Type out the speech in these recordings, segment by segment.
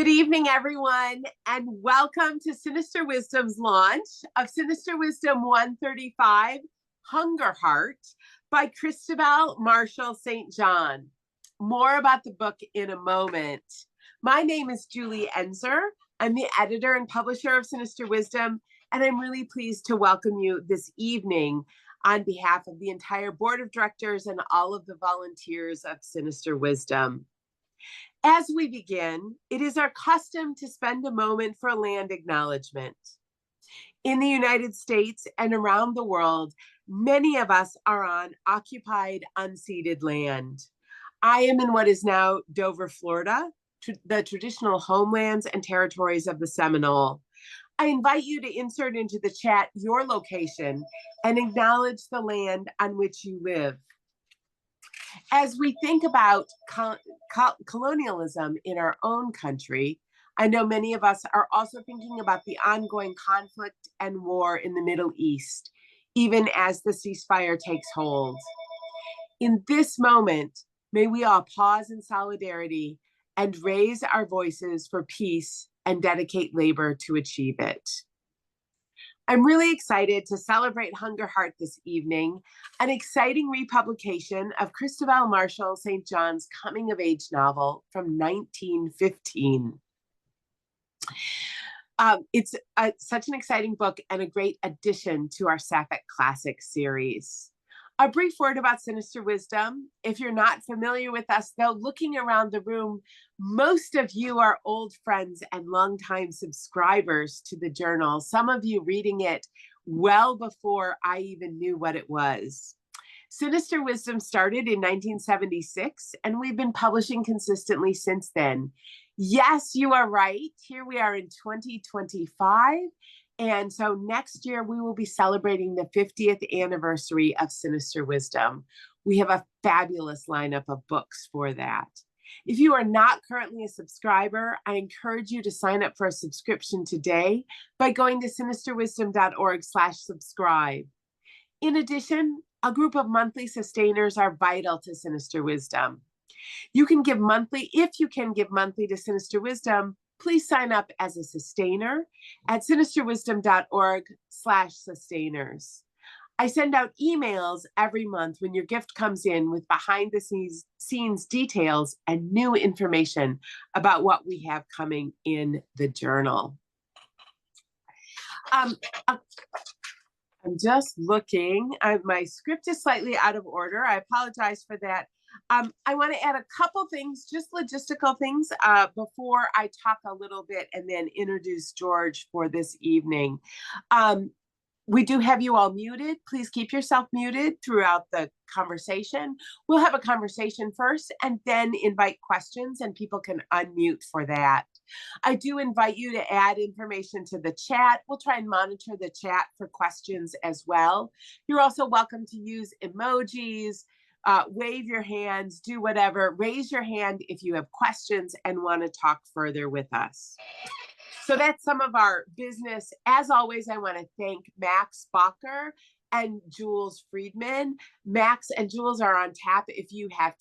Good evening, everyone, and welcome to Sinister Wisdom's launch of Sinister Wisdom 135, Hungerheart, by Christabel Marshall St. More about the book in a moment. My name is Julie Enszer. I'm the editor and publisher of Sinister Wisdom, and I'm really pleased to welcome you this evening on behalf of the entire board of directors and all of the volunteers of Sinister Wisdom. As we begin, it is our custom to spend a moment for land acknowledgement. In the United States and around the world, many of us are on occupied, unceded land. I am in what is now Dover, Florida, the traditional homelands and territories of the Seminole. I invite you to insert into the chat your location and acknowledge the land on which you live. As we think about colonialism in our own country, I know many of us are also thinking about the ongoing conflict and war in the Middle East, even as the ceasefire takes hold. In this moment, may we all pause in solidarity and raise our voices for peace and dedicate labor to achieve it. I'm really excited to celebrate Hungerheart this evening, an exciting republication of Christabel Marshall St. John's coming-of-age novel from 1915. It's such an exciting book and a great addition to our Sapphic Classic series. A brief word about Sinister Wisdom. If you're not familiar with us, though, looking around the room, most of you are old friends and longtime subscribers to the journal, some of you reading it well before I even knew what it was. Sinister Wisdom started in 1976, and we've been publishing consistently since then. Yes, you are right. Here we are in 2025. And so next year, we will be celebrating the 50th anniversary of Sinister Wisdom. We have a fabulous lineup of books for that. If you are not currently a subscriber, I encourage you to sign up for a subscription today by going to sinisterwisdom.org/subscribe. In addition, a group of monthly sustainers are vital to Sinister Wisdom. You can give monthly, if you can give monthly to Sinister Wisdom, please sign up as a sustainer at sinisterwisdom.org/sustainers. I send out emails every month when your gift comes in with behind the scenes details and new information about what we have coming in the journal. I'm just looking, my script is slightly out of order. I apologize for that. I want to add a couple things, just logistical things, before I talk a little bit and then introduce George for this evening. We do have you all muted. Please keep yourself muted throughout the conversation. We'll have a conversation first and then invite questions, and people can unmute for that. I do invite you to add information to the chat. We'll try and monitor the chat for questions as well. You're also welcome to use emojis, wave your hands, do whatever. Raise your hand if you have questions and want to talk further with us. So that's some of our business. As always, I want to thank Max Bacher and Jules Friedman. Max and Jules are on tap if you have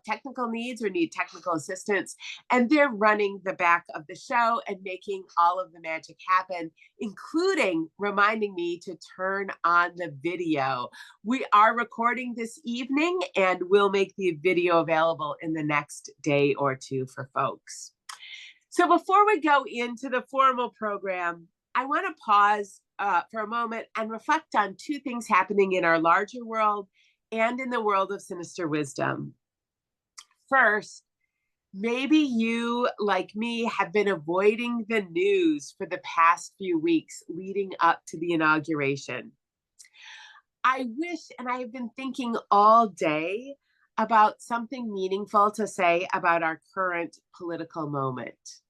technical needs or need technical assistance, and they're running the back of the show and making all of the magic happen, including reminding me to turn on the video. We are recording this evening, and we'll make the video available in the next day or two for folks. So before we go into the formal program, I want to pause for a moment and reflect on two things happening in our larger world and in the world of Sinister Wisdom. First, maybe you, like me, have been avoiding the news for the past few weeks leading up to the inauguration. I wish, and I have been thinking all day about something meaningful to say about our current political moment.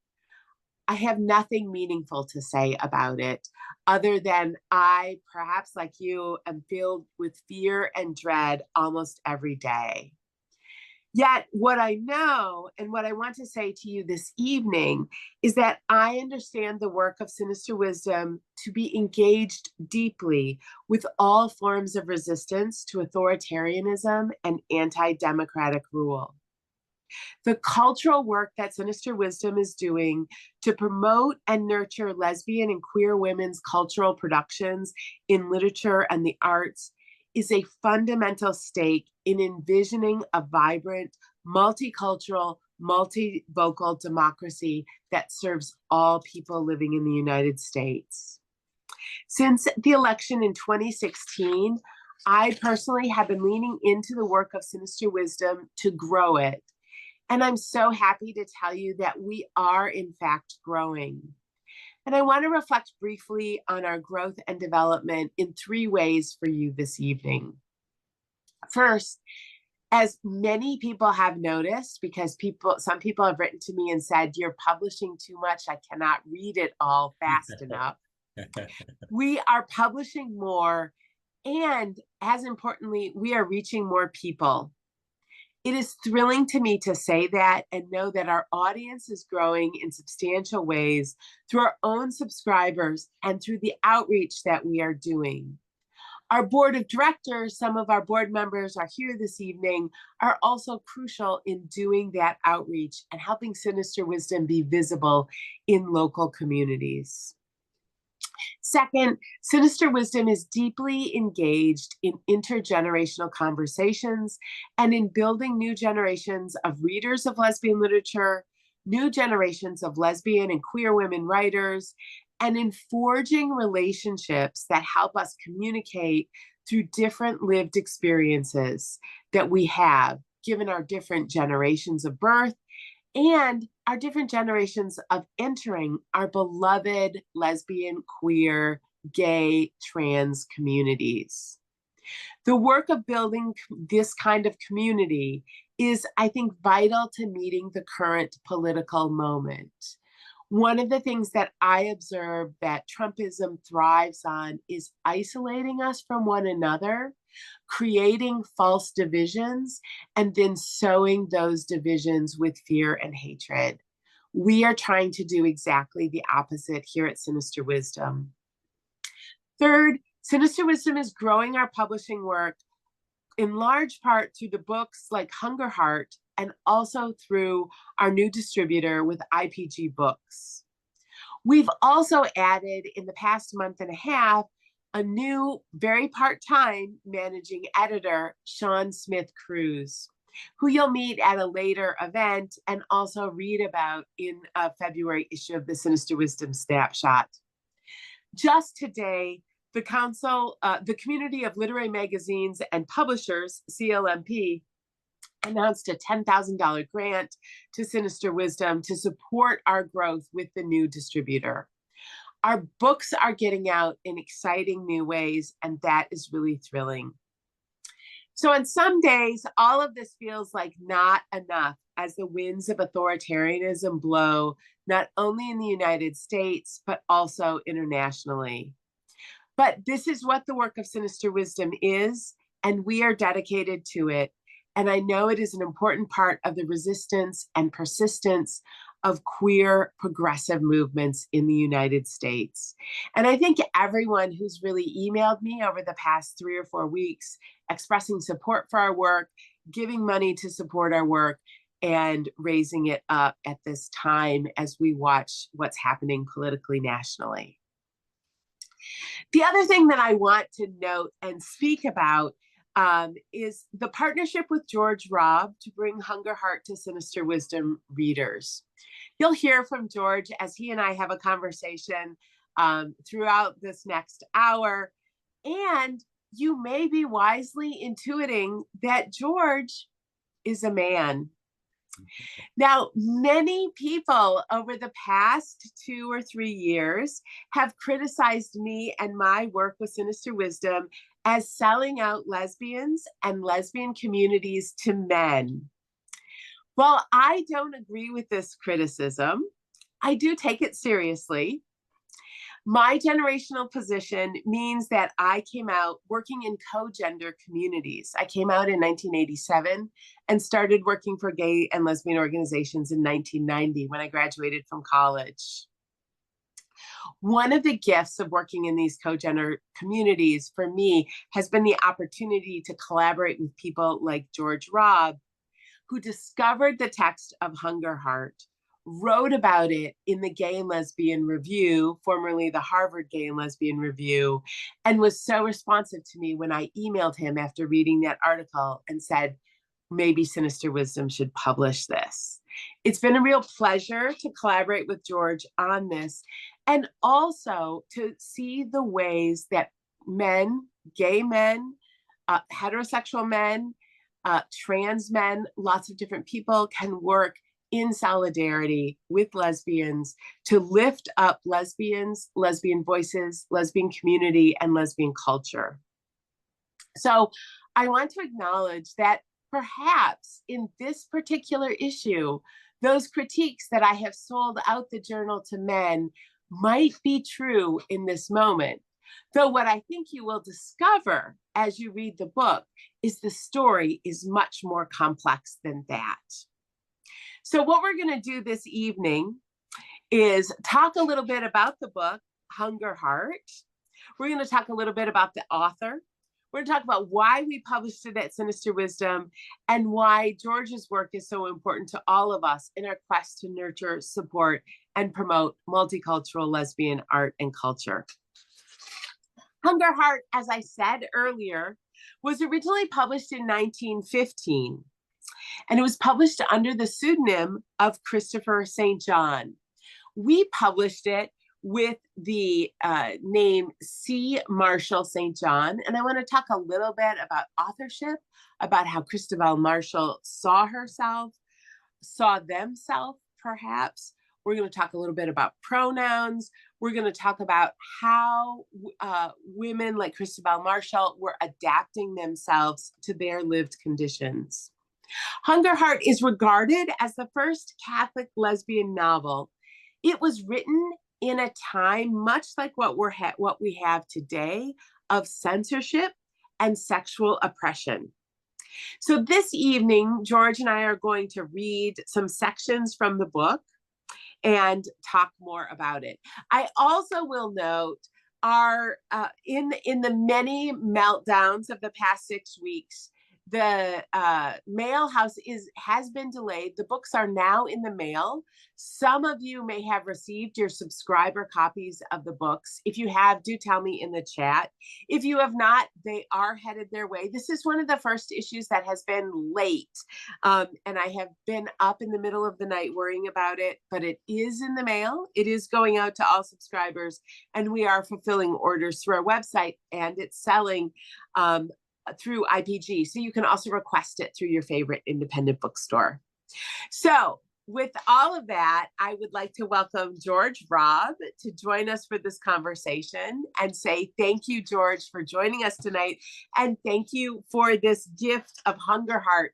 I have nothing meaningful to say about it other than I, perhaps like you, am filled with fear and dread almost every day. Yet what I know and what I want to say to you this evening is that I understand the work of Sinister Wisdom to be engaged deeply with all forms of resistance to authoritarianism and anti-democratic rule. The cultural work that Sinister Wisdom is doing to promote and nurture lesbian and queer women's cultural productions in literature and the arts is a fundamental stake in envisioning a vibrant, multicultural, multivocal democracy that serves all people living in the United States. Since the election in 2016, I personally have been leaning into the work of Sinister Wisdom to grow it. And I'm so happy to tell you that we are, in fact, growing. And I want to reflect briefly on our growth and development in 3 ways for you this evening. First, as many people have noticed, because some people have written to me and said, you're publishing too much, I cannot read it all fast enough. We are publishing more, and as importantly, we are reaching more people. It is thrilling to me to say that and know that our audience is growing in substantial ways through our own subscribers and through the outreach that we are doing. Our board of directors, some of our board members are here this evening, are also crucial in doing that outreach and helping Sinister Wisdom be visible in local communities. Second, Sinister Wisdom is deeply engaged in intergenerational conversations and in building new generations of readers of lesbian literature, new generations of lesbian and queer women writers, and in forging relationships that help us communicate through different lived experiences that we have, given our different generations of birth and our different generations of entering our beloved lesbian, queer, gay, trans communities. The work of building this kind of community is, I think, vital to meeting the current political moment. One of the things that I observe that Trumpism thrives on is isolating us from one another, creating false divisions, and then sowing those divisions with fear and hatred. We are trying to do exactly the opposite here at Sinister Wisdom. Third, Sinister Wisdom is growing our publishing work in large part through the books like Hungerheart and also through our new distributor with IPG Books. We've also added in the past month and a half a new, very part-time managing editor, Sean Smith-Cruz, who you'll meet at a later event and also read about in a February issue of the Sinister Wisdom Snapshot. Just today, the Community of Literary Magazines and Publishers, CLMP, announced a $10,000 grant to Sinister Wisdom to support our growth with the new distributor. Our books are getting out in exciting new ways, and that is really thrilling. So on some days, all of this feels like not enough as the winds of authoritarianism blow, not only in the United States, but also internationally. But this is what the work of Sinister Wisdom is, and we are dedicated to it. And I know it is an important part of the resistance and persistence of queer progressive movements in the United States. And I think everyone who's really emailed me over the past 3 or 4 weeks expressing support for our work, giving money to support our work, and raising it up at this time as we watch what's happening politically nationally. The other thing that I want to note and speak about is the partnership with George Robb to bring Hungerheart to Sinister Wisdom readers. You'll hear from George as he and I have a conversation throughout this next hour, and you may be wisely intuiting that George is a man. Now, many people over the past 2 or 3 years have criticized me and my work with Sinister Wisdom as selling out lesbians and lesbian communities to men. While I don't agree with this criticism, I do take it seriously. My generational position means that I came out working in co-gender communities. I came out in 1987 and started working for gay and lesbian organizations in 1990 when I graduated from college. One of the gifts of working in these co-gender communities for me has been the opportunity to collaborate with people like George Robb, who discovered the text of Hungerheart, wrote about it in the Gay and Lesbian Review, formerly the Harvard Gay and Lesbian Review, and was so responsive to me when I emailed him after reading that article and said, maybe Sinister Wisdom should publish this. It's been a real pleasure to collaborate with George on this, and also to see the ways that men, gay men, heterosexual men, trans men, lots of different people can work in solidarity with lesbians to lift up lesbians, lesbian voices, lesbian community, and lesbian culture. So I want to acknowledge that perhaps in this particular issue, those critiques that I have sold out the journal to men might be true in this moment. Though what I think you will discover as you read the book is the story is much more complex than that. So what we're going to do this evening is talk a little bit about the book, Hungerheart. We're going to talk a little bit about the author. We're going to talk about why we published it at Sinister Wisdom and why George's work is so important to all of us in our quest to nurture, support, and promote multicultural lesbian art and culture. Hungerheart, as I said earlier, was originally published in 1915, and it was published under the pseudonym of Christopher St. John. We published it with the name C. Marshall St. John, and I want to talk a little bit about authorship, about how Christabel Marshall saw herself, saw themselves, perhaps. We're going to talk a little bit about pronouns. We're going to talk about how women like Christabel Marshall were adapting themselves to their lived conditions. Hungerheart is regarded as the first Catholic lesbian novel. It was written in a time much like what we have today of censorship and sexual oppression. So this evening, George and I are going to read some sections from the book and talk more about it. I also will note in the many meltdowns of the past 6 weeks, the mail house has been delayed. The books are now in the mail. Some of you may have received your subscriber copies of the books. If you have, do tell me in the chat. If you have not, they are headed their way. This is one of the first issues that has been late. And I have been up in the middle of the night worrying about it, but it is in the mail. It is going out to all subscribers, and we are fulfilling orders through our website, and it's selling through IPG. So you can also request it through your favorite independent bookstore. So with all of that, I would like to welcome George Robb to join us for this conversation and say thank you, George, for joining us tonight. And thank you for this gift of Hungerheart.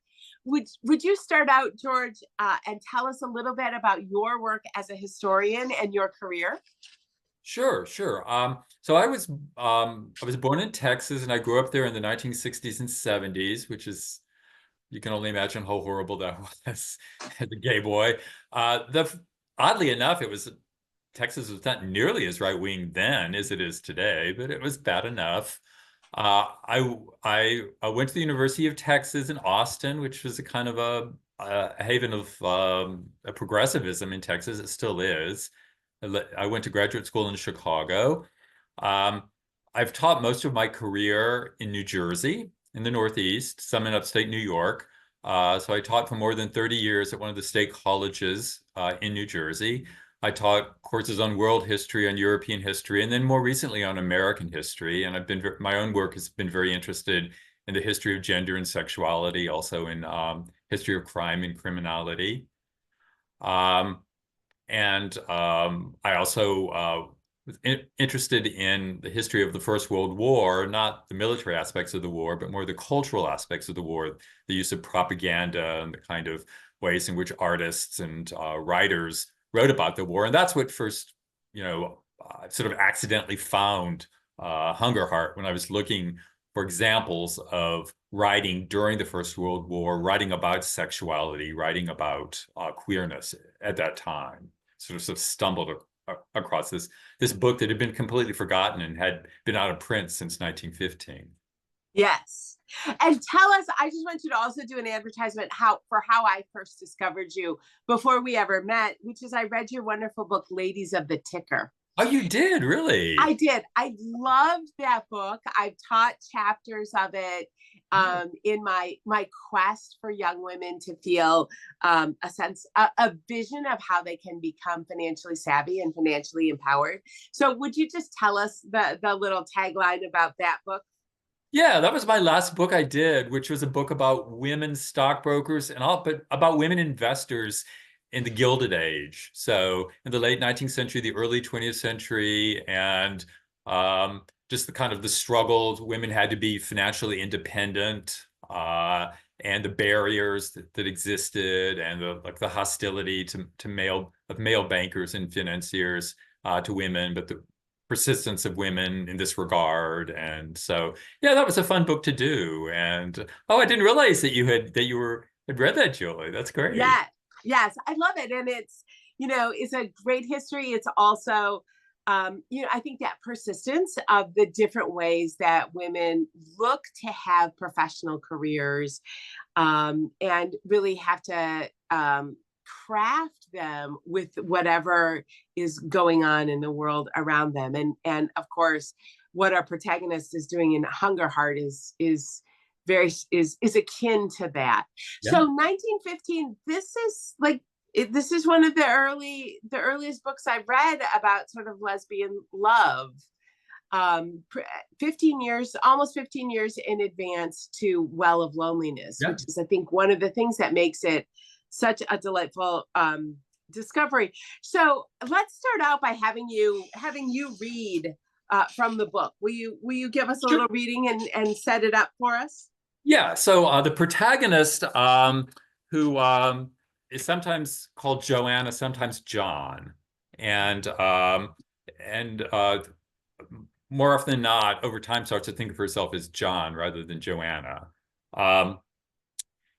Would you start out, George, and tell us a little bit about your work as a historian and your career? Sure. So I was born in Texas, and I grew up there in the 1960s and 70s, which is, you can only imagine how horrible that was as a gay boy. Oddly enough, Texas was not nearly as right-wing then as it is today, but it was bad enough. I went to the University of Texas in Austin, which was a kind of a haven of a progressivism in Texas. It still is. I went to graduate school in Chicago. I've taught most of my career in New Jersey, in the Northeast, some in upstate New York. So I taught for more than 30 years at one of the state colleges in New Jersey. I taught courses on world history, on European history, and then more recently on American history. And my own work has been very interested in the history of gender and sexuality, also in history of crime and criminality. I also was interested in the history of the First World War, not the military aspects of the war, but more the cultural aspects of the war, the use of propaganda and the kind of ways in which artists and writers wrote about the war. And that's what first, sort of accidentally found Hungerheart when I was looking for examples of writing during the First World War, writing about sexuality, writing about queerness at that time. Sort of stumbled across this book that had been completely forgotten and had been out of print since 1915. Yes. And tell us, I just want you to also do an advertisement for how I first discovered you before we ever met, which is I read your wonderful book, Ladies of the Ticker. Oh, you did, I really? did. I loved that book. I've taught chapters of it Oh, in my quest for young women to feel a sense, a vision of how they can become financially savvy and financially empowered. So, would you just tell us the little tagline about that book? yeah, that was my last book I did, which was a book about women stockbrokers and all, but about women investors in the Gilded Age. So in the late 19th century, the early 20th century, and just the kind of the struggles women had to be financially independent, and the barriers that existed, and the hostility to male bankers and financiers to women, but the persistence of women in this regard. And so, yeah, that was a fun book to do. And oh, I didn't realize that had read that, Julie. That's great. Yeah, yes, I love it, and it's a great history. It's also, I think that persistence of the different ways that women look to have professional careers, and really have to craft them with whatever is going on in the world around them, and of course, what our protagonist is doing in Hungerheart is very is akin to that. Yeah. So 1915, this is like this is one of the earliest books I read about sort of lesbian love. 15 years, almost 15 years in advance to Well of Loneliness, Yeah. which is, I think, one of the things that makes it such a delightful discovery. So let's start out by having you read from the book. Will you give us a Sure. little reading and set it up for us? Yeah. So the protagonist, who is sometimes called Joanna, sometimes John, and um, and more often than not, over time starts to think of herself as John rather than Joanna. Um,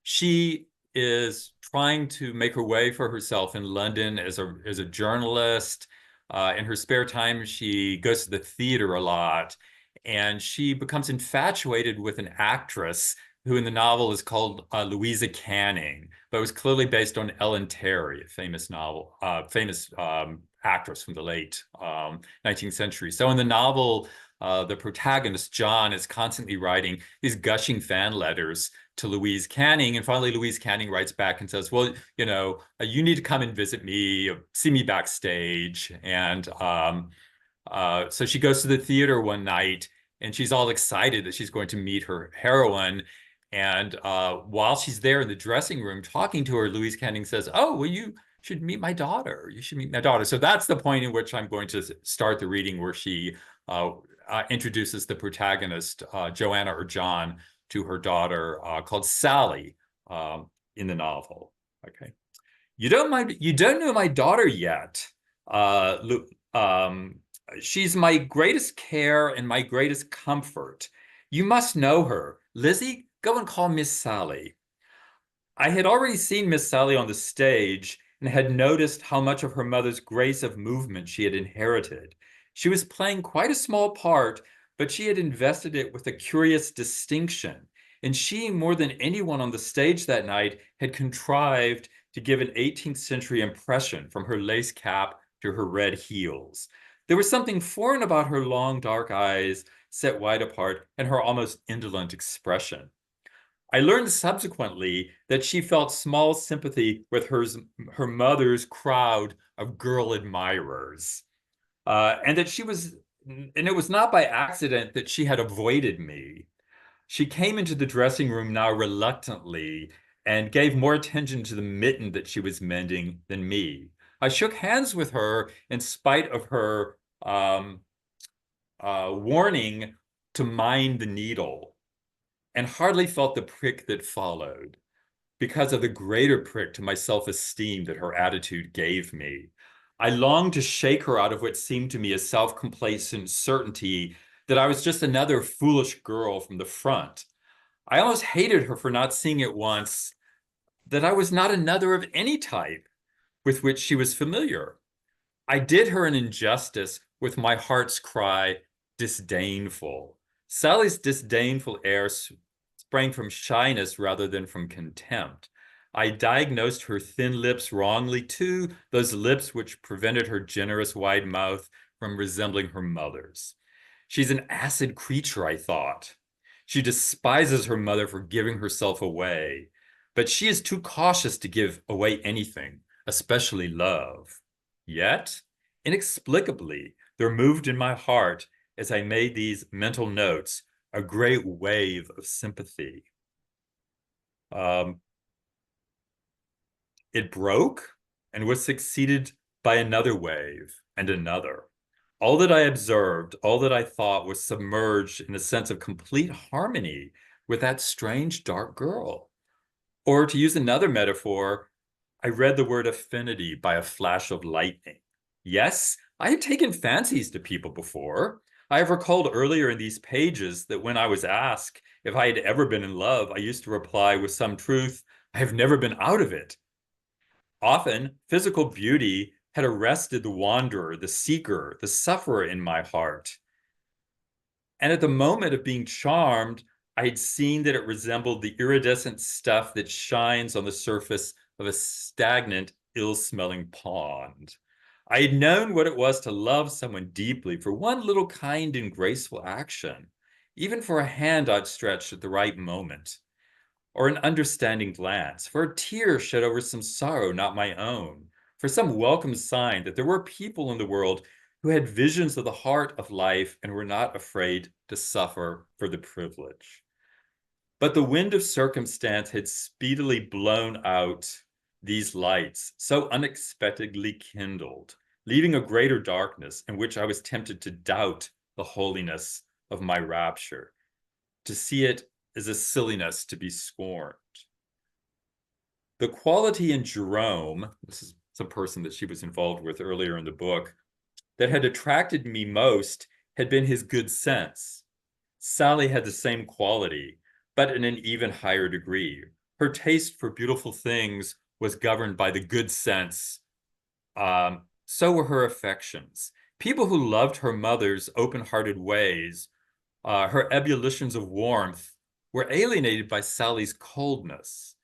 she is trying to make her way for herself in London as a journalist. In her spare time, she goes to the theater a lot, and she becomes infatuated with an actress who in the novel is called Louisa Canning, but was clearly based on Ellen Terry, a famous actress from the late 19th century. So in the novel, the protagonist, John, is constantly writing these gushing fan letters to Louise Canning. And finally, Louise Canning writes back and says, well, you need to come and visit me, see me backstage. And so she goes to the theater one night, and she's all excited that she's going to meet her heroine. And while she's there in the dressing room talking to her, Louise Canning says, oh, well, you should meet my daughter. You should meet my daughter. So that's the point in which I'm going to start the reading, where she introduces the protagonist, Joanna or John, to her daughter, called Sally, in the novel. Okay. You don't know my daughter yet. Um, she's my greatest care and my greatest comfort. You must know her. Lizzie, go and call Miss Sally. I had already seen Miss Sally on the stage and had noticed how much of her mother's grace of movement she had inherited. She was playing quite a small part, but she had invested it with a curious distinction. And she, more than anyone on the stage that night, had contrived to give an 18th century impression, from her lace cap to her red heels. There was something foreign about her long dark eyes, set wide apart, and her almost indolent expression. I learned subsequently that she felt small sympathy with her mother's crowd of girl admirers, and it was not by accident that she had avoided me. She came into the dressing room now reluctantly and gave more attention to the mitten that she was mending than me. I shook hands with her in spite of her warning to mind the needle, and hardly felt the prick that followed, because of the greater prick to my self-esteem that her attitude gave me. I longed to shake her out of what seemed to me a self-complacent certainty that I was just another foolish girl from the front. I almost hated her for not seeing at once that I was not another of any type with which she was familiar. I did her an injustice with my heart's cry, disdainful. Sally's disdainful air sprang from shyness rather than from contempt. I diagnosed her thin lips wrongly too, those lips which prevented her generous wide mouth from resembling her mother's. She's an acid creature, I thought. She despises her mother for giving herself away, but she is too cautious to give away anything, especially love. Yet, inexplicably, there moved in my heart, as I made these mental notes, a great wave of sympathy. It broke and was succeeded by another wave and another. All that I observed, all that I thought was submerged in a sense of complete harmony with that strange dark girl. Or to use another metaphor, I read the word affinity by a flash of lightning. Yes, I had taken fancies to people before. I have recalled earlier in these pages that when I was asked if I had ever been in love, I used to reply with some truth, I have never been out of it. Often, physical beauty had arrested the wanderer, the seeker, the sufferer in my heart. And at the moment of being charmed, I had seen that it resembled the iridescent stuff that shines on the surface of a stagnant, ill-smelling pond. I had known what it was to love someone deeply for one little kind and graceful action, even for a hand outstretched at the right moment, or an understanding glance, for a tear shed over some sorrow not my own, for some welcome sign that there were people in the world who had visions of the heart of life and were not afraid to suffer for the privilege. But the wind of circumstance had speedily blown out these lights, so unexpectedly kindled, leaving a greater darkness in which I was tempted to doubt the holiness of my rapture, to see it as a silliness to be scorned. The quality in Jerome, this is some person that she was involved with earlier in the book, that had attracted me most had been his good sense. Sally had the same quality, but in an even higher degree. Her taste for beautiful things was governed by the good sense. So were her affections. People who loved her mother's open-hearted ways, her ebullitions of warmth, were alienated by Sally's coldness.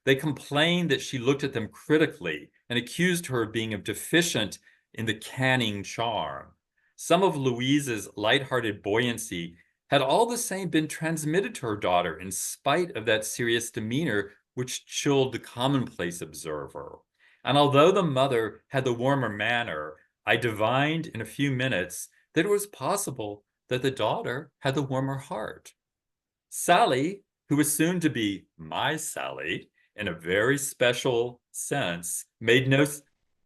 They complained that she looked at them critically and accused her of being deficient in the canning charm. Some of Louise's light-hearted buoyancy had all the same been transmitted to her daughter in spite of that serious demeanor which chilled the commonplace observer. And although the mother had the warmer manner, I divined in a few minutes that it was possible that the daughter had the warmer heart. Sally, who was soon to be my Sally, in a very special sense, made no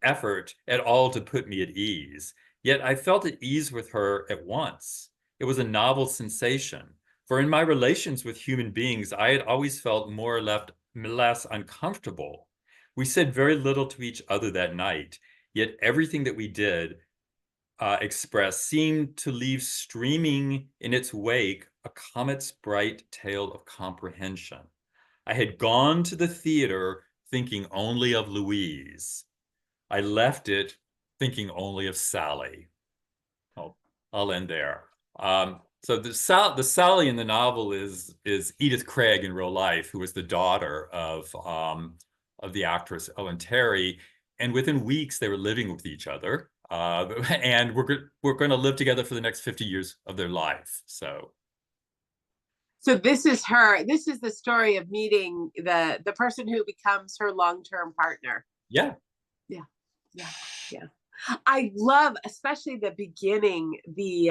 effort at all to put me at ease. Yet I felt at ease with her at once. It was a novel sensation, for in my relations with human beings, I had always felt more or less uncomfortable. We said very little to each other that night, yet everything that we did express seemed to leave streaming in its wake a comet's bright tale of comprehension. I had gone to the theater thinking only of Louise. I left it thinking only of Sally. I'll end there. So the Sally in the novel is Edith Craig in real life, who was the daughter of the actress Ellen Terry, and within weeks they were living with each other, and we're going to live together for the next 50 years of their life. So this is her. This is the story of meeting the person who becomes her long-term partner. Yeah. Yeah, yeah, yeah. I love, especially the beginning, the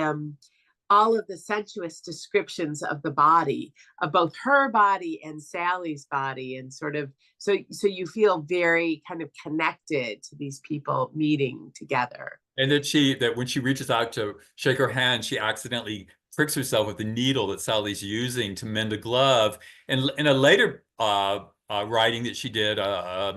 all of the sensuous descriptions of the body, of both her body and Sally's body, and sort of so you feel very kind of connected to these people meeting together. And that when she reaches out to shake her hand, she accidentally pricks herself with the needle that Sally's using to mend a glove. And in a later writing that she did, a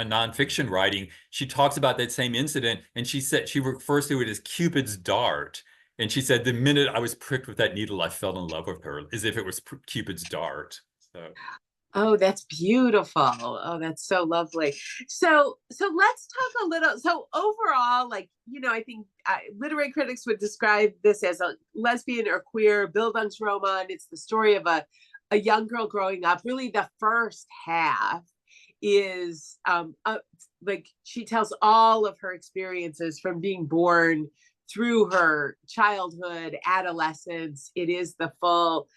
nonfiction writing, she talks about that same incident, and she said she refers to it as Cupid's dart. And she said, the minute I was pricked with that needle, I fell in love with her, as if it was Cupid's dart. So. Oh, that's beautiful. Oh, that's so lovely. So let's talk a little. So overall, like, I think literary critics would describe this as a lesbian or queer Bildungsroman. It's the story of a a young girl growing up. Really, the first half is like she tells all of her experiences from being born through her childhood, adolescence. It is the full.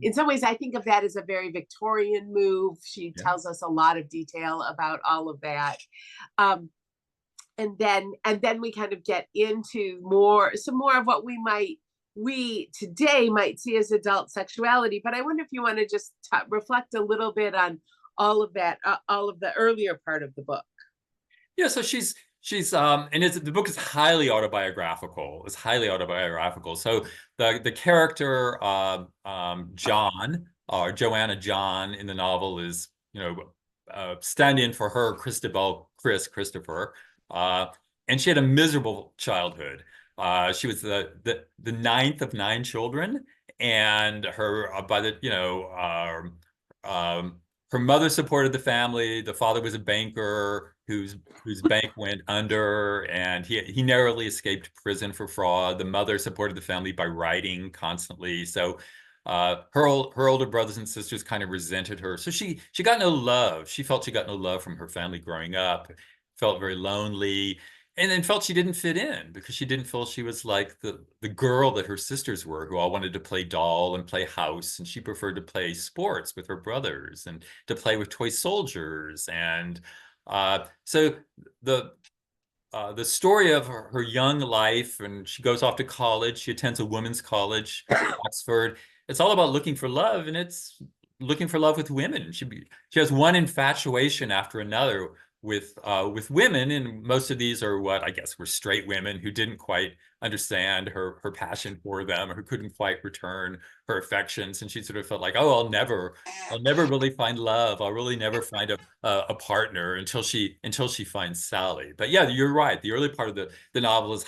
In some ways, I think of that as a very Victorian move. She Yeah. tells us a lot of detail about all of that. Um, and then we kind of get into some more of what we today might see as adult sexuality. But I wonder if you want to just reflect a little bit on all of that, all of the earlier part of the book. Yeah, so she's and the book is highly autobiographical. It's highly autobiographical. So the character John, or Joanna John in the novel, is, you know, stand-in for her, Christopher, and she had a miserable childhood. She was the ninth of nine children, and her by the you know her mother supported the family. The father was a banker whose bank went under, and he narrowly escaped prison for fraud. The mother supported the family by writing constantly. So her older brothers and sisters kind of resented her. So she got no love. She felt she got no love from her family growing up. Felt very lonely, and then felt she didn't fit in because she didn't feel she was like the girl that her sisters were, who all wanted to play doll and play house, and she preferred to play sports with her brothers and to play with toy soldiers. And so the story of her young life, and she goes off to college. She attends a women's college, Oxford. It's all about looking for love, and it's looking for love with women. She has one infatuation after another with women, and most of these are what I guess were straight women who didn't quite understand her passion for them, or who couldn't quite return her affections. And she sort of felt like, oh, I'll never really find love. I'll really never find a partner until she finds Sally. But yeah, you're right. The early part of the novel is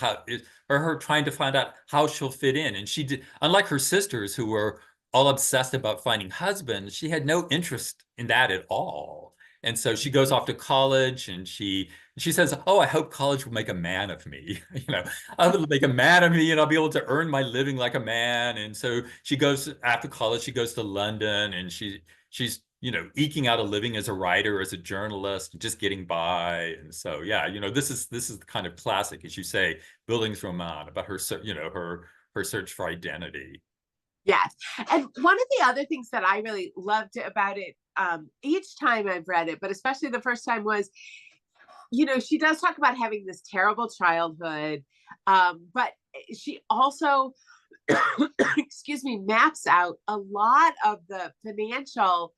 her trying to find out how she'll fit in. And she did, unlike her sisters who were all obsessed about finding husbands, she had no interest in that at all. And so she goes off to college, and she says, "Oh, I hope college will make a man of me. You know, I will make a man of me, and I'll be able to earn my living like a man." And so she goes after college. She goes to London, and she's eking out a living as a writer, as a journalist, just getting by. And so yeah, this is the kind of classic, as you say, Bildungsroman, about her search for identity. Yes. And one of the other things that I really loved about it, each time I've read it, but especially the first time, was, she does talk about having this terrible childhood, but she also, excuse me, maps out a lot of the financial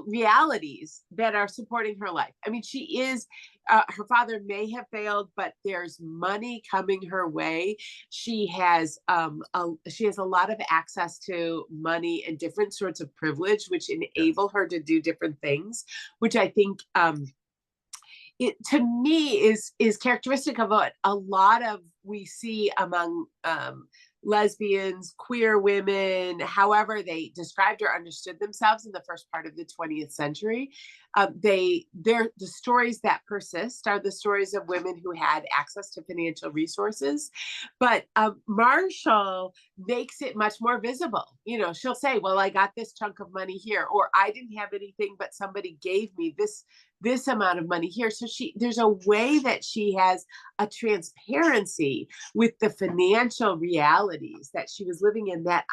realities that are supporting her life. I mean, she is, her father may have failed, but there's money coming her way. She has a lot of access to money and different sorts of privilege, which enable her to do different things, which I think it to me is characteristic of what a lot of we see among lesbians, queer women, however they described or understood themselves in the first part of the 20th century. The stories that persist are the stories of women who had access to financial resources. But Marshall makes it much more visible. She'll say, well, I got this chunk of money here, or I didn't have anything, but somebody gave me this amount of money here. So there's a way that she has a transparency with the financial realities that she was living in that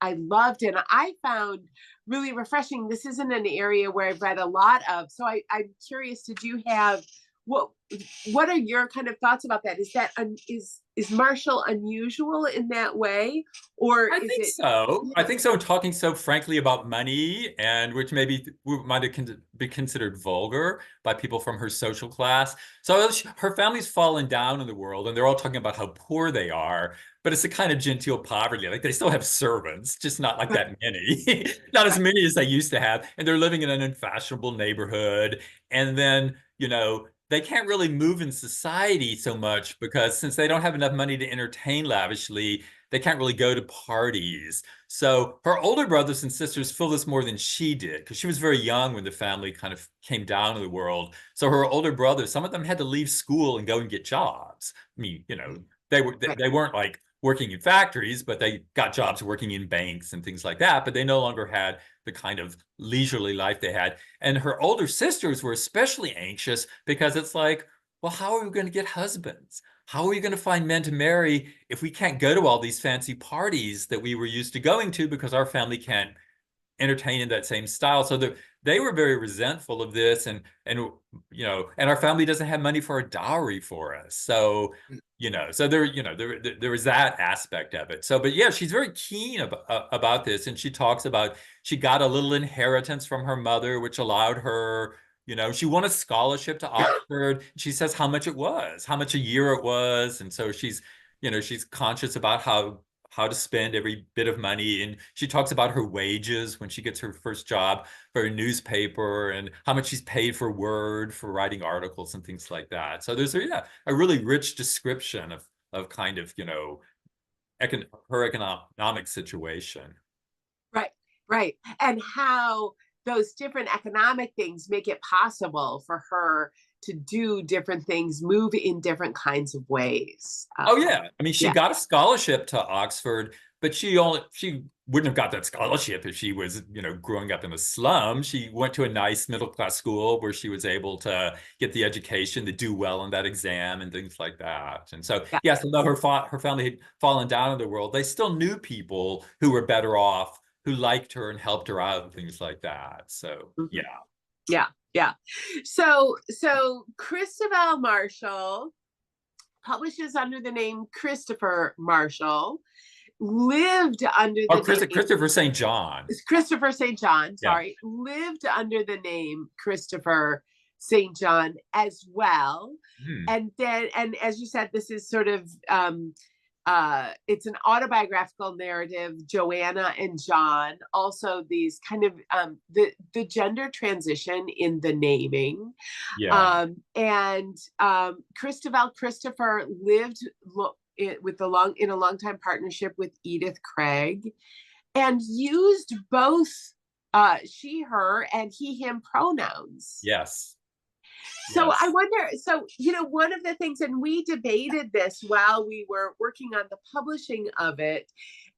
I loved, and I found really refreshing. This isn't an area where I've read a lot of, so I'm curious, did you have what are your kind of thoughts about that? Is Marshall unusual in that way, or I is think it? so. I think so. Talking so frankly about money, and which maybe might have be considered vulgar by people from her social class. So her family's fallen down in the world, and they're all talking about how poor they are. But it's a kind of genteel poverty. Like, they still have servants, just not like that many, not as many as they used to have. And they're living in an unfashionable neighborhood. And then, they can't really move in society so much, because since they don't have enough money to entertain lavishly, they can't really go to parties. So her older brothers and sisters feel this more than she did, because she was very young when the family kind of came down to the world. So her older brothers, some of them had to leave school and go and get jobs. I mean, they weren't like working in factories, but they got jobs working in banks and things like that. But they no longer had the kind of leisurely life they had. And her older sisters were especially anxious because it's like, well, how are we going to get husbands? How are we going to find men to marry if we can't go to all these fancy parties that we were used to going to because our family can't entertain in that same style? So they were very resentful of this, and and our family doesn't have money for a dowry for us. So so there was that aspect of it. So, but yeah, she's very keen about this, and she talks about she got a little inheritance from her mother, which allowed her. She won a scholarship to Oxford. She says how much it was, how much a year it was, and so she's conscious about how to spend every bit of money. And she talks about her wages when she gets her first job for a newspaper and how much she's paid for Word for writing articles and things like that. So there's a really rich description of kind of, her economic situation. Right, right. And how those different economic things make it possible for her to do different things, move in different kinds of ways. Oh yeah, I mean, she got a scholarship to Oxford, but she wouldn't have got that scholarship if she was, growing up in a slum. She went to a nice middle class school where she was able to get the education to do well in that exam and things like that. And so, yes, although her family had fallen down in the world, they still knew people who were better off, who liked her and helped her out and things like that. So, yeah. So Christabel Marshall publishes under the name Christopher Marshall, lived under the name Christopher St. John. Christopher St. John, sorry, lived under the name Christopher St. John as well. And then, and as you said, this is sort of it's an autobiographical narrative, Joanna and John. Also, these kind of the gender transition in the naming. And Christabel Christopher lived in a long time partnership with Edith Craig, and used both she, her, and he, him pronouns. Yes. So I wonder, one of the things, and we debated this while we were working on the publishing of it.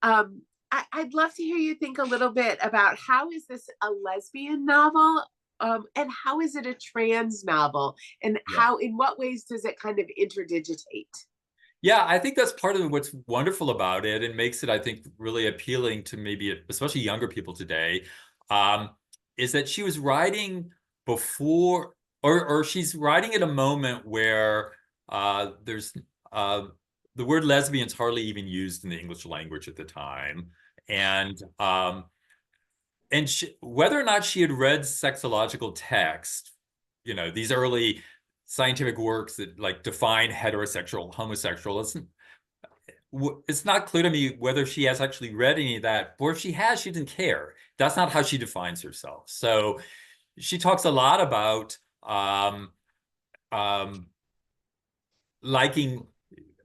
I'd love to hear you think a little bit about how is this a lesbian novel, and how is it a trans novel, and in what ways does it kind of interdigitate? Yeah, I think that's part of what's wonderful about it and makes it, I think, really appealing to maybe especially younger people today, is that she was writing before, or she's writing at a moment where there's the word lesbian's hardly even used in the English language at the time. And whether or not she had read sexological text, these early scientific works that like define heterosexual, homosexual, it's not clear to me whether she has actually read any of that, or if she has, she didn't care. That's not how she defines herself. So she talks a lot about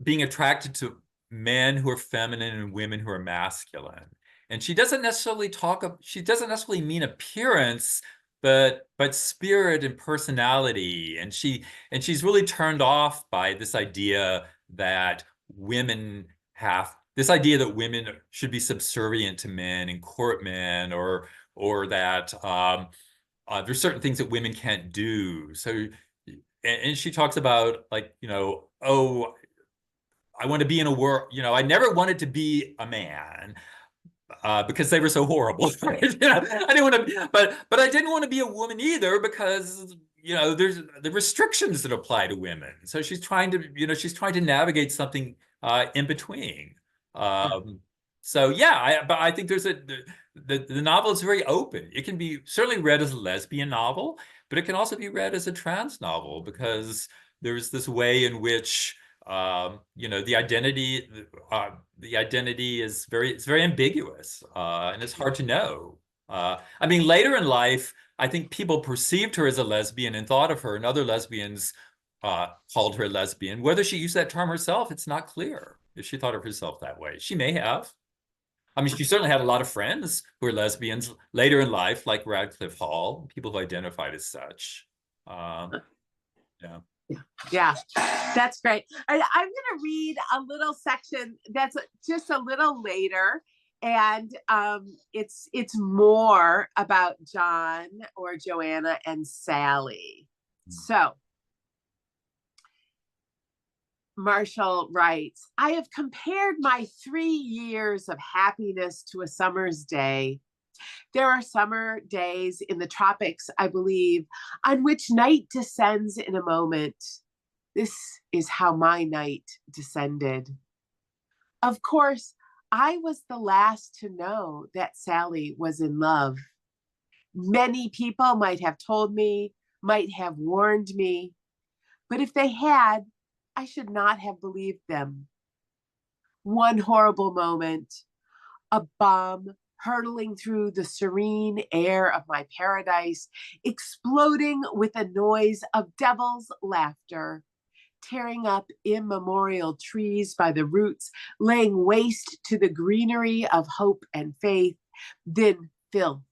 being attracted to men who are feminine and women who are masculine. And she doesn't necessarily mean appearance, but spirit and personality. And she's really turned off by this idea that women should be subservient to men and court men, or that there's certain things that women can't do. So, and she talks about like, I want to be in a world, I never wanted to be a man. Because they were so horrible. I didn't want to, but I didn't want to be a woman either, because there's the restrictions that apply to women. So she's trying to navigate something in between. So yeah, but I think the novel is very open. It can be certainly read as a lesbian novel, but it can also be read as a trans novel, because there's this way in which the identity is very ambiguous, and it's hard to know. I mean, later in life, I think people perceived her as a lesbian and thought of her, and other lesbians called her a lesbian. Whether she used that term herself, it's not clear if she thought of herself that way. She may have. I mean, she certainly had a lot of friends who were lesbians later in life, like Radcliffe Hall, people who identified as such. Yeah. Yeah, that's great. I'm going to read a little section that's just a little later, and it's more about John or Joanna and Sally. So Marshall writes, I have compared my 3 years of happiness to a summer's day. There are summer days in the tropics, I believe, on which night descends in a moment. This is how my night descended. Of course, I was the last to know that Sally was in love. Many people might have told me, might have warned me, but if they had, I should not have believed them. One horrible moment, a bomb hurtling through the serene air of my paradise, exploding with a noise of devil's laughter, tearing up immemorial trees by the roots, laying waste to the greenery of hope and faith, then filth,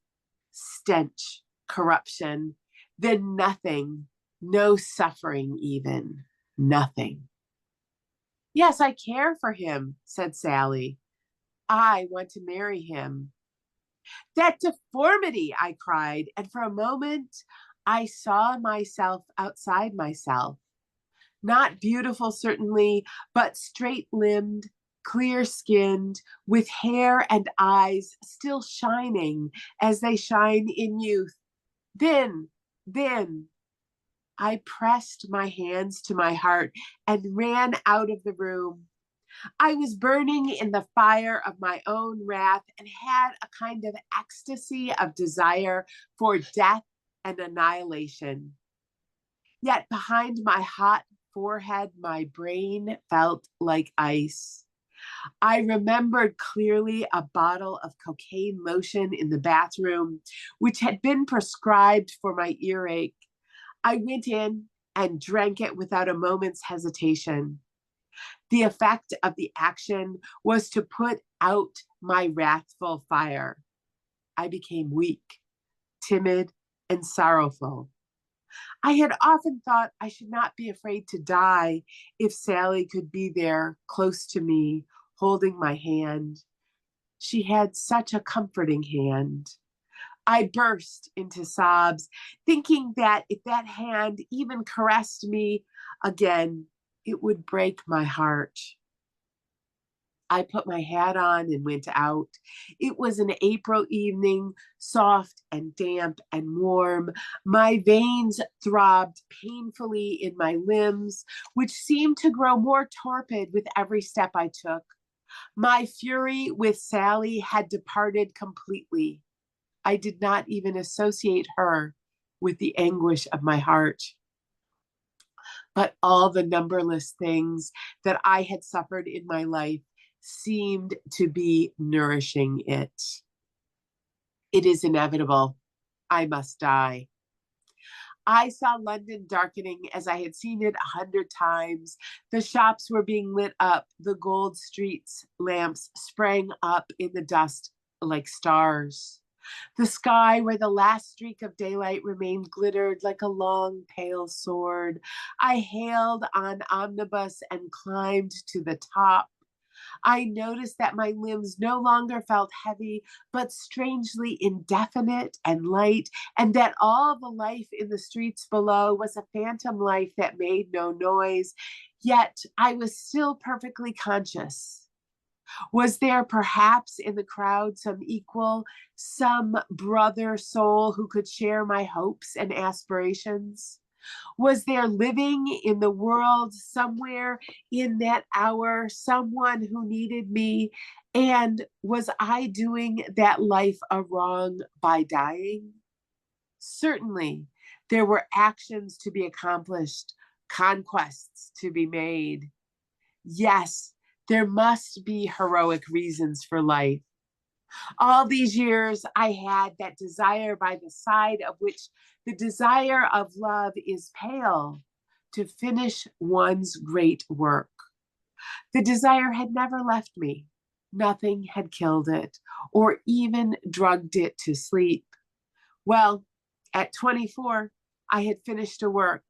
stench, corruption, then nothing, no suffering even, nothing. Yes, I care for him, said Sally. I want to marry him. That deformity, I cried, and for a moment I saw myself outside myself. Not beautiful, certainly, but straight-limbed, clear-skinned, with hair and eyes still shining as they shine in youth. Then, I pressed my hands to my heart and ran out of the room. I was burning in the fire of my own wrath and had a kind of ecstasy of desire for death and annihilation. Yet behind my hot forehead, my brain felt like ice. I remembered clearly a bottle of cocaine lotion in the bathroom, which had been prescribed for my earache. I went in and drank it without a moment's hesitation. The effect of the action was to put out my wrathful fire. I became weak, timid, and sorrowful. I had often thought I should not be afraid to die if Sally could be there close to me, holding my hand. She had such a comforting hand. I burst into sobs, thinking that if that hand even caressed me again, it would break my heart. I put my hat on and went out. It was an April evening, soft and damp and warm. My veins throbbed painfully in my limbs, which seemed to grow more torpid with every step I took. My fury with Sally had departed completely. I did not even associate her with the anguish of my heart. But all the numberless things that I had suffered in my life seemed to be nourishing it. It is inevitable. I must die. I saw London darkening as I had seen it 100 times. The shops were being lit up. The gold streets lamps sprang up in the dust like stars. The sky, where the last streak of daylight remained, glittered like a long, pale sword. I hailed an omnibus and climbed to the top. I noticed that my limbs no longer felt heavy, but strangely indefinite and light, and that all the life in the streets below was a phantom life that made no noise. Yet I was still perfectly conscious. Was there perhaps in the crowd some equal, some brother soul who could share my hopes and aspirations? Was there living in the world somewhere in that hour someone who needed me? And was I doing that life a wrong by dying? Certainly, there were actions to be accomplished, conquests to be made. Yes, there must be heroic reasons for life. All these years, I had that desire by the side of which the desire of love is pale, to finish one's great work. The desire had never left me. Nothing had killed it, or even drugged it to sleep. Well, at 24, I had finished a work.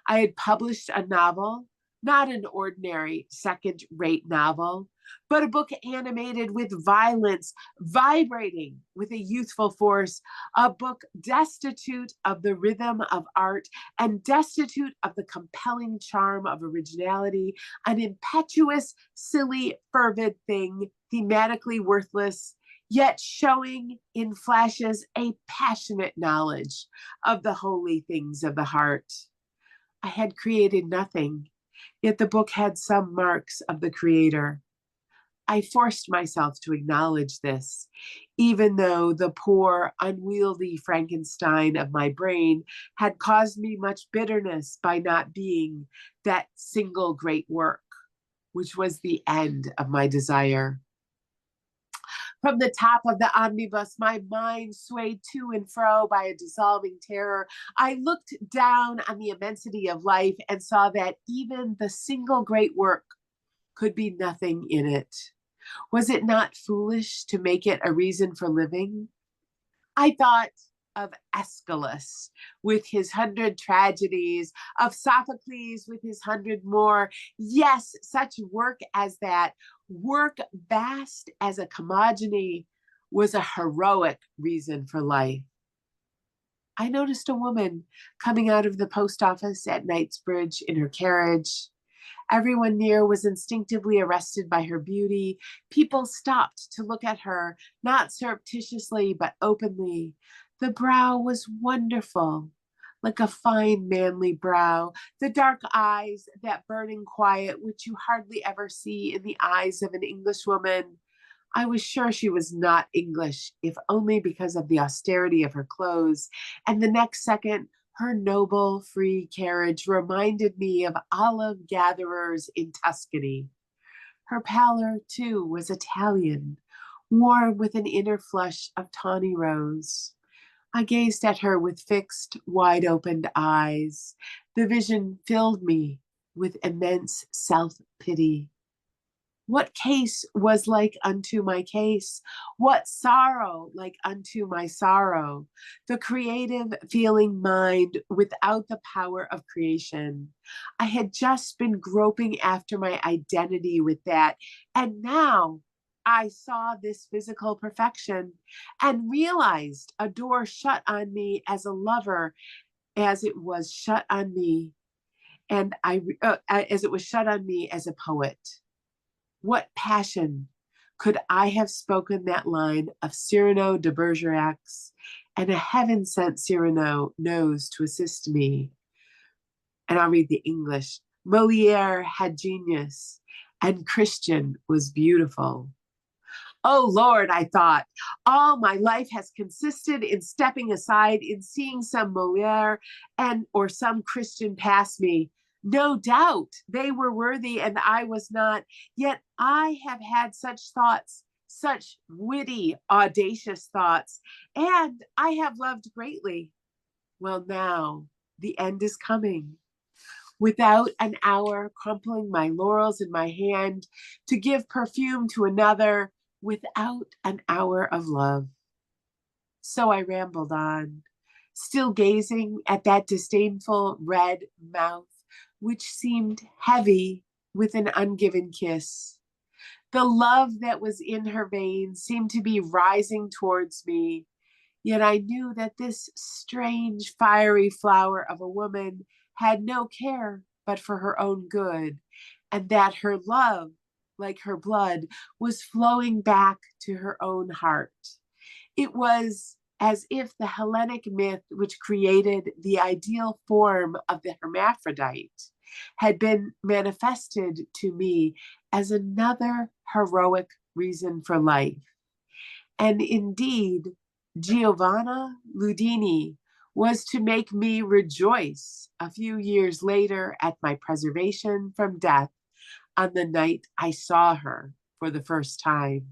I had published a novel, not an ordinary second-rate novel, but a book animated with violence, vibrating with a youthful force, a book destitute of the rhythm of art and destitute of the compelling charm of originality, an impetuous, silly, fervid thing, thematically worthless, yet showing in flashes a passionate knowledge of the holy things of the heart. I had created nothing, yet the book had some marks of the creator. I forced myself to acknowledge this, even though the poor, unwieldy Frankenstein of my brain had caused me much bitterness by not being that single great work, which was the end of my desire. From the top of the omnibus, my mind swayed to and fro by a dissolving terror. I looked down on the immensity of life and saw that even the single great work could be nothing in it. Was it not foolish to make it a reason for living? I thought of Aeschylus with his 100 tragedies, of Sophocles with his 100 more. Yes, such work as that, work vast as a cosmogony, was a heroic reason for life. I noticed a woman coming out of the post office at Knightsbridge in her carriage. Everyone near was instinctively arrested by her beauty. People stopped to look at her, not surreptitiously, but openly. The brow was wonderful, like a fine manly brow. The dark eyes, that burning quiet, which you hardly ever see in the eyes of an Englishwoman. I was sure she was not English, if only because of the austerity of her clothes. And the next second, her noble, free carriage reminded me of olive gatherers in Tuscany. Her pallor, too, was Italian, warm with an inner flush of tawny rose. I gazed at her with fixed, wide-opened eyes. The vision filled me with immense self-pity. What case was like unto my case? What sorrow like unto my sorrow? The creative feeling mind without the power of creation. I had just been groping after my identity with that, and now I saw this physical perfection and realized a door shut on me as a lover, as it was shut on me, and as it was shut on me as a poet. What passion could I have spoken that line of Cyrano de Bergerac's, and a heaven-sent Cyrano knows to assist me. And I'll read the English. Molière had genius, and Christian was beautiful. Oh Lord, I thought, all my life has consisted in stepping aside, in seeing some Molière or some Christian pass me. No doubt they were worthy and I was not, yet I have had such thoughts, such witty, audacious thoughts, and I have loved greatly. Well, now the end is coming. Without an hour, crumpling my laurels in my hand to give perfume to another, without an hour of love. So I rambled on, still gazing at that disdainful red mouth, which seemed heavy with an ungiven kiss. The love that was in her veins seemed to be rising towards me, yet I knew that this strange, fiery flower of a woman had no care but for her own good, and that her love, like her blood, was flowing back to her own heart. It was as if the Hellenic myth, which created the ideal form of the hermaphrodite, had been manifested to me as another heroic reason for life. And indeed, Giovanna Ludini was to make me rejoice a few years later at my preservation from death on the night I saw her for the first time.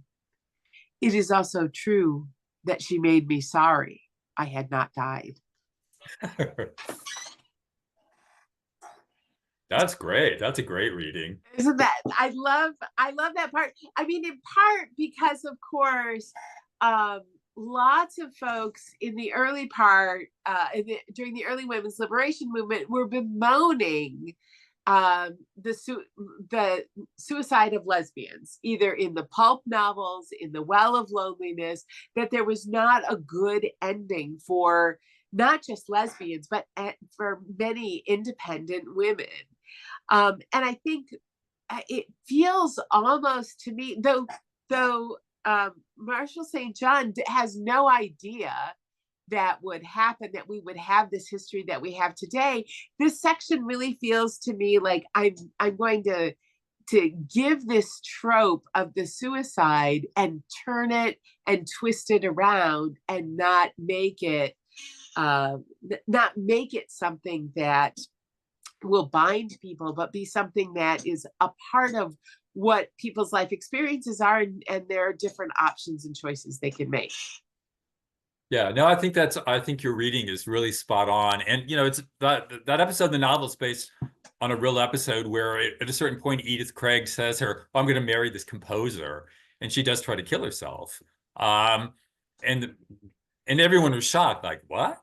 It is also true that she made me sorry I had not died. That's great. That's a great reading. Isn't that, I love that part. I mean, in part because of course, lots of folks in the early part, during the early women's liberation movement, were bemoaning the suicide of lesbians, either in the pulp novels, in The Well of Loneliness, that there was not a good ending for not just lesbians, but for many independent women. And I think it feels almost to me, though Marshall St. John has no idea that would happen, that we would have this history that we have today. This section really feels to me like I'm going to give this trope of the suicide and turn it and twist it around and not make it something that will bind people, but be something that is a part of what people's life experiences are, and there are different options and choices they can make. Yeah, no, I think your reading is really spot on. And, it's that episode of the novel is based on a real episode where at a certain point, Edith Craig says her, I'm going to marry this composer. And she does try to kill herself. And everyone was shocked, like, what?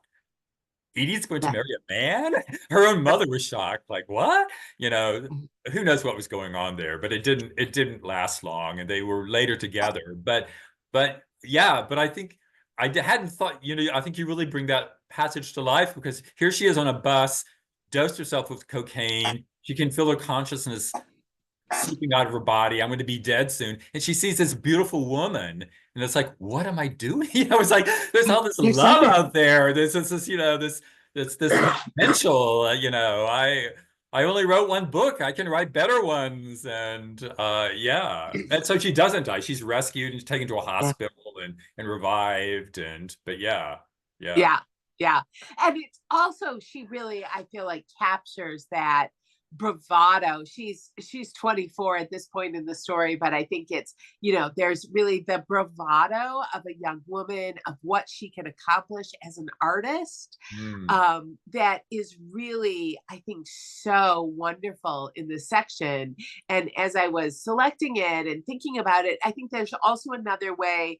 Edith's going to marry a man? Her own mother was shocked, like, what? Who knows what was going on there, but it didn't last long, and they were later together. But I think I hadn't thought, I think you really bring that passage to life, because here she is on a bus, dosed herself with cocaine. She can feel her consciousness seeping out of her body. I'm going to be dead soon. And she sees this beautiful woman, and it's like, what am I doing? It's like, there's all this love out there. There's this potential, I only wrote one book. I can write better ones. And and so she doesn't die. She's rescued and taken to a hospital and revived. But yeah. And it's also, she really, I feel like, captures that bravado. She's 24 at this point in the story, but I think it's, there's really the bravado of a young woman, of what she can accomplish as an artist, that is really, I think, so wonderful in this section. And as I was selecting it and thinking about it, I think there's also another way,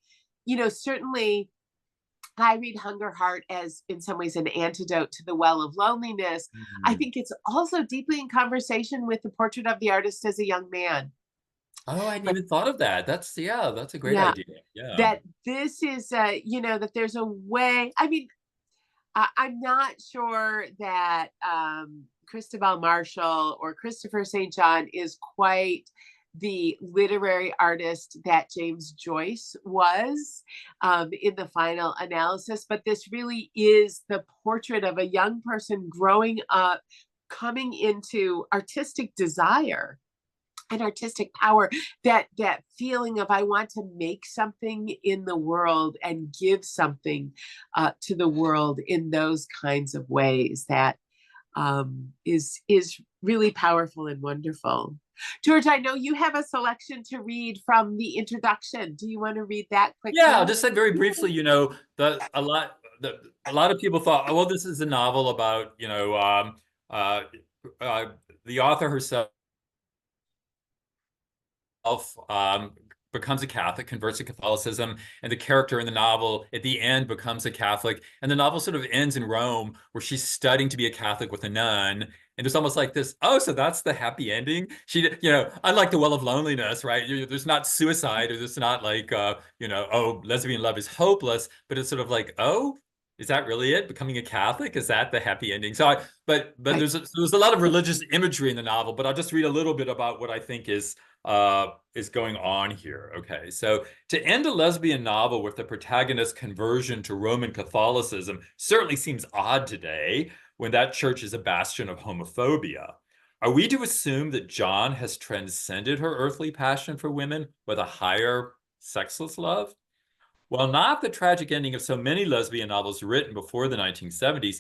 certainly I read Hungerheart as, in some ways, an antidote to The Well of Loneliness. I think it's also deeply in conversation with the portrait of the artist as a young man. Oh, I hadn't even thought of that. That's a great idea. Yeah. That this is, that there's a way. I mean, I'm not sure that Christabel Marshall or Christopher St. John is quite the literary artist that James Joyce was in the final analysis, but this really is the portrait of a young person growing up, coming into artistic desire and artistic power, that feeling of, I want to make something in the world and give something to the world in those kinds of ways, that is really powerful and wonderful. George, I know you have a selection to read from the introduction. Do you want to read that quickly? Yeah, I'll just say very briefly, a lot of people thought, oh, well, this is a novel about, the author herself becomes a Catholic, converts to Catholicism, and the character in the novel at the end becomes a Catholic. And the novel sort of ends in Rome, where she's studying to be a Catholic with a nun. And it's almost like this, oh, so that's the happy ending? She, unlike The Well of Loneliness, right? There's not suicide, or there's not like, oh, lesbian love is hopeless, but it's sort of like, oh, is that really it? Becoming a Catholic? Is that the happy ending? So but there's a lot of religious imagery in the novel, but I'll just read a little bit about what I think is going on here. Okay, so to end a lesbian novel with the protagonist's conversion to Roman Catholicism certainly seems odd today, when that church is a bastion of homophobia. Are we to assume that John has transcended her earthly passion for women with a higher sexless love? While not the tragic ending of so many lesbian novels written before the 1970s,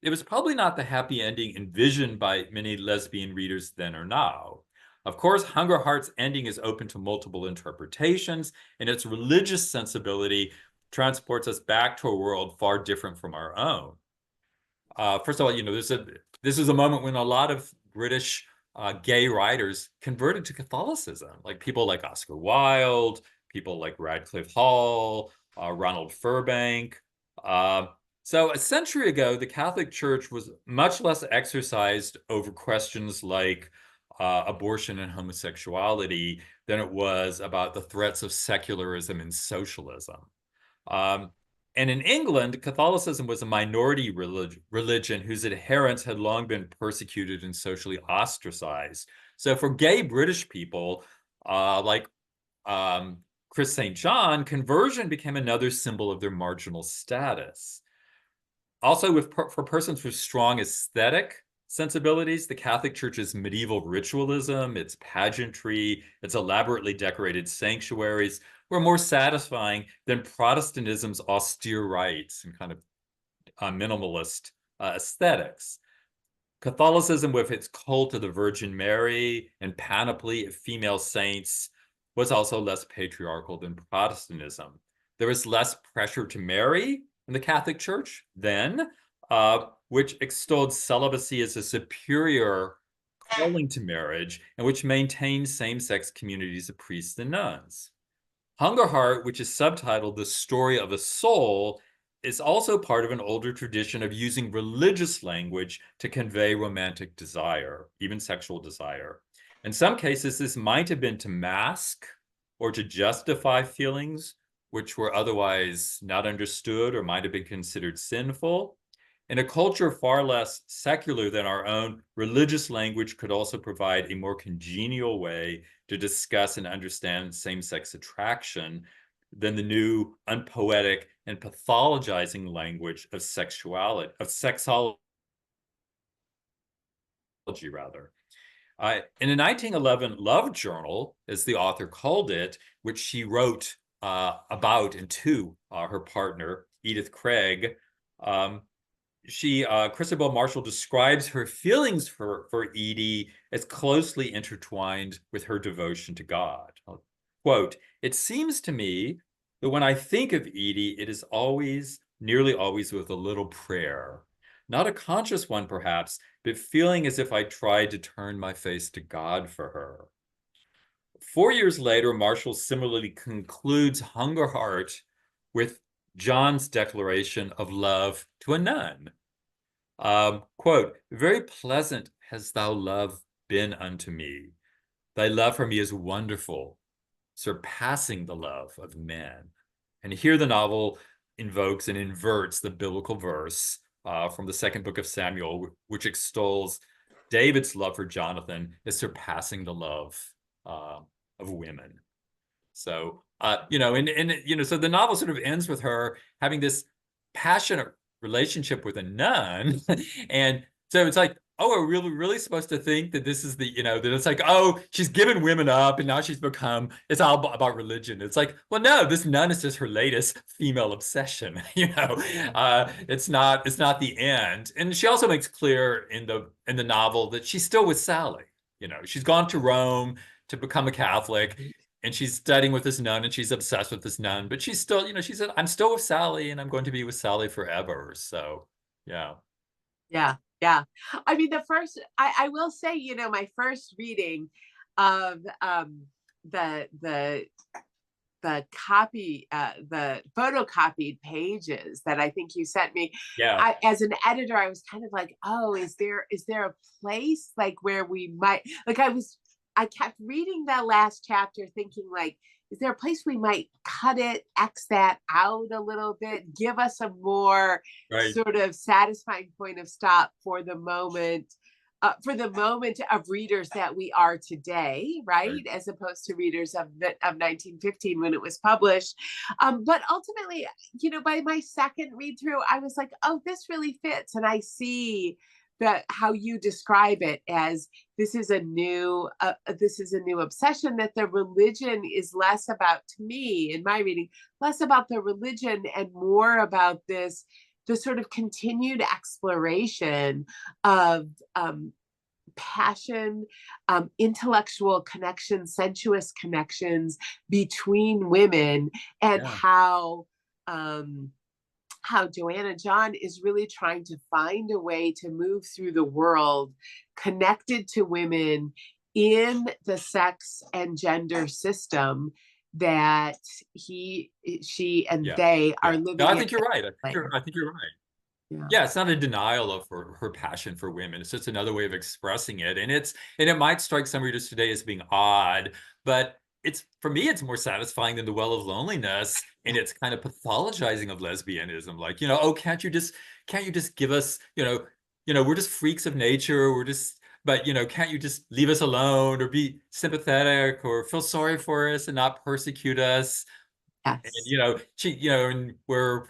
it was probably not the happy ending envisioned by many lesbian readers then or now. Of course, Hungerheart's ending is open to multiple interpretations, and its religious sensibility transports us back to a world far different from our own. First of all, this is a moment when a lot of British gay writers converted to Catholicism, like people like Oscar Wilde, people like Radcliffe Hall, Ronald Furbank. Uh, so a century ago, the Catholic Church was much less exercised over questions like abortion and homosexuality than it was about the threats of secularism and socialism. Um, and in England, Catholicism was a minority religion whose adherents had long been persecuted and socially ostracized. So for gay British people, like um, Chris St. John, conversion became another symbol of their marginal status. Also, for persons with strong aesthetic sensibilities, the Catholic Church's medieval ritualism, its pageantry, its elaborately decorated sanctuaries were more satisfying than Protestantism's austere rites and kind of minimalist aesthetics. Catholicism, with its cult of the Virgin Mary and panoply of female saints, was also less patriarchal than Protestantism. There was less pressure to marry in the Catholic Church then, which extolled celibacy as a superior calling to marriage and which maintained same-sex communities of priests and nuns. Hungerheart, which is subtitled The Story of a Soul, is also part of an older tradition of using religious language to convey romantic desire, even sexual desire. In some cases, this might have been to mask or to justify feelings which were otherwise not understood or might have been considered sinful. In a culture far less secular than our own, religious language could also provide a more congenial way to discuss and understand same-sex attraction than the new, unpoetic, and pathologizing language of sexuality, of sexology, rather. In a 1911 love journal, as the author called it, which she wrote about and to her partner, Edith Craig, Christabel Marshall describes her feelings for Edie as closely intertwined with her devotion to God. Quote, "It seems to me that when I think of Edie, it is always, nearly always with a little prayer. Not a conscious one, perhaps, but feeling as if I tried to turn my face to God for her." 4 years later, Marshall similarly concludes Hungerheart with John's declaration of love to a nun. Quote, "Very pleasant has thou love been unto me. Thy love for me is wonderful, surpassing the love of men." And here the novel invokes and inverts the biblical verse from the second book of Samuel, which extols David's love for Jonathan as surpassing the love of women. So, so the novel sort of ends with her having this passionate relationship with a nun. And so it's like, oh, are we really supposed to think that this is that it's like, oh, she's given women up and now it's all about religion. It's like, well, no, this nun is just her latest female obsession. It's not the end. And she also makes clear in the novel that she's still with Sally. She's gone to Rome to become a Catholic, and she's studying with this nun and she's obsessed with this nun, but she's still, she said, I'm still with Sally and I'm going to be with Sally forever. So, yeah. Yeah. Yeah. I mean, I will say, my first reading of the copy, the photocopied pages that I think you sent me. Yeah. As an editor, I was kind of like, oh, is there a place like where we might, like I kept reading that last chapter thinking like, is there a place we might cut it, X that out a little bit, give us a more Right. sort of satisfying point of stop for the moment of readers that we are today, right? As opposed to readers of 1915 when it was published. But ultimately, by my second read through, I was like, oh, this really fits. And I see that how you describe it as this is a new obsession, that the religion is less about, to me in my reading, less about the religion and more about the sort of continued exploration of passion, intellectual connections, sensuous connections between women, and how Joanna John is really trying to find a way to move through the world connected to women in the sex and gender system, that she, and Yeah. they are Yeah. No, living I in think you're right. LA. I think you're right. Yeah. Yeah, it's not a denial of her passion for women. It's just another way of expressing it. And it might strike some readers today as being odd, but it's, for me, it's more satisfying than The Well of Loneliness, and it's kind of pathologizing of lesbianism. Like, oh, can't you just give us, we're just freaks of nature. But can't you just leave us alone, or be sympathetic, or feel sorry for us and not persecute us? And Yes. and where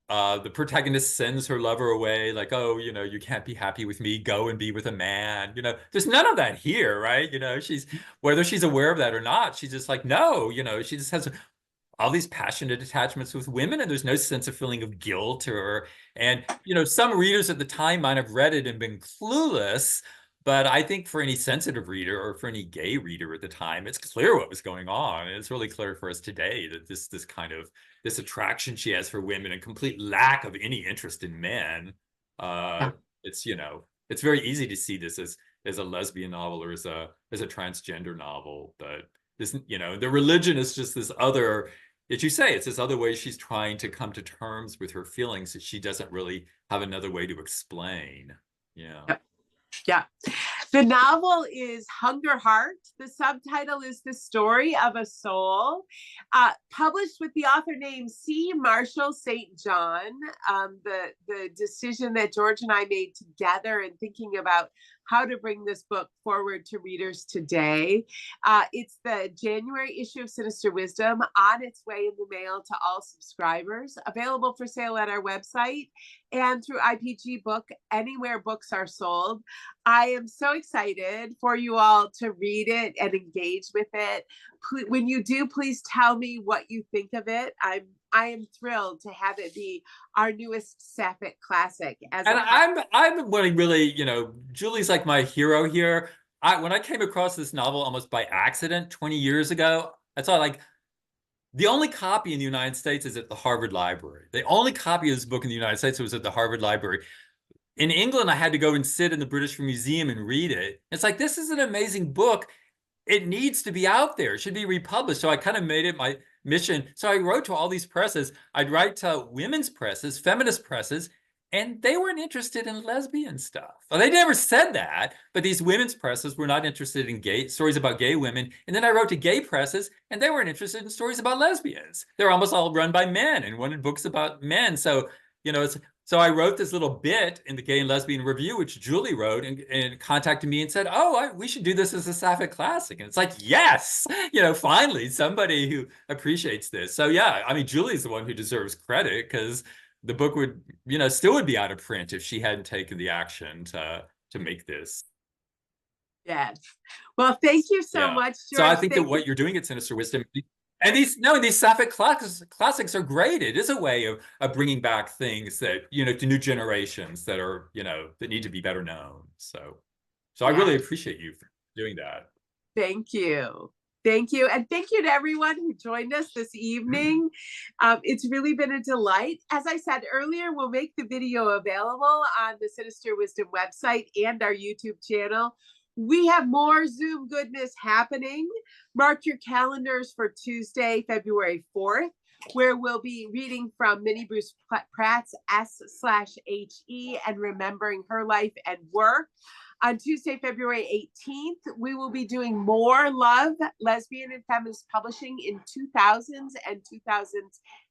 the protagonist sends her lover away, like, oh, you can't be happy with me, go and be with a man. There's none of that here, right? She's, whether she's aware of that or not, she's just like, no, she just has all these passionate attachments with women, and there's no sense of feeling of guilt. And some readers at the time might have read it and been clueless, but I think for any sensitive reader, or for any gay reader at the time, it's clear what was going on. And it's really clear for us today that this kind of, this attraction she has for women and complete lack of any interest in men, Yeah. it's very easy to see this as a lesbian novel, or as a transgender novel. But this, the religion is just this other, as you say, it's this other way she's trying to come to terms with her feelings that she doesn't really have another way to explain. Yeah. Yep. Yeah. The novel is Hungerheart. The subtitle is The Story of a Soul, published with the author name C. Marshall St. John. The decision that George and I made together in thinking about how to bring this book forward to readers today. It's the January issue of Sinister Wisdom, on its way in the mail to all subscribers, available for sale at our website and through IPG Book, anywhere books are sold. I am so excited for you all to read it and engage with it. When you do, please tell me what you think of it. I am thrilled to have it be our newest Sapphic classic. And I'm really, Julie's like my hero here. When I came across this novel almost by accident 20 years ago, I saw, like, the only copy in the United States is at the Harvard Library. The only copy of this book in the United States was at the Harvard Library. In England, I had to go and sit in the British Museum and read it. It's like, this is an amazing book. It needs to be out there. It should be republished. So I kind of made it my mission. So I wrote to all these presses. I'd write to women's presses, feminist presses, and they weren't interested in lesbian stuff. Well, they never said that, but these women's presses were not interested in gay stories about gay women. And then I wrote to gay presses, and they weren't interested in stories about lesbians. They're almost all run by men and wanted books about men. So, so I wrote this little bit in the Gay and Lesbian Review, which Julie wrote, and contacted me and said, oh, we should do this as a Sapphic classic. And it's like, yes, finally somebody who appreciates this. So yeah, I mean, Julie's the one who deserves credit, because the book would, still would be out of print if she hadn't taken the action to make this. Yes. Well, thank you so Yeah. much, George. So I think that what you're doing at Sinister Wisdom, and these Sapphic classics are great. It is a way of bringing back things that, to new generations that are, that need to be better known. So I really appreciate you for doing that. Thank you. Thank you. And thank you to everyone who joined us this evening. It's really been a delight. As I said earlier, we'll make the video available on the Sinister Wisdom website and our YouTube channel. We have more Zoom goodness happening. Mark your calendars for Tuesday, February 4th, where we'll be reading from Minnie Bruce Pratt's S/HE and remembering her life and work. On Tuesday, February 18th, we will be doing more love, lesbian and feminist publishing in 2000s and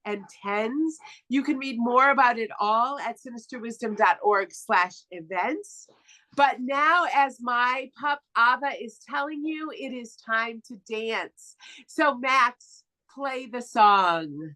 2010s. You can read more about it all at sinisterwisdom.org/events. But now, as my pup Ava is telling you, it is time to dance. So Max, play the song.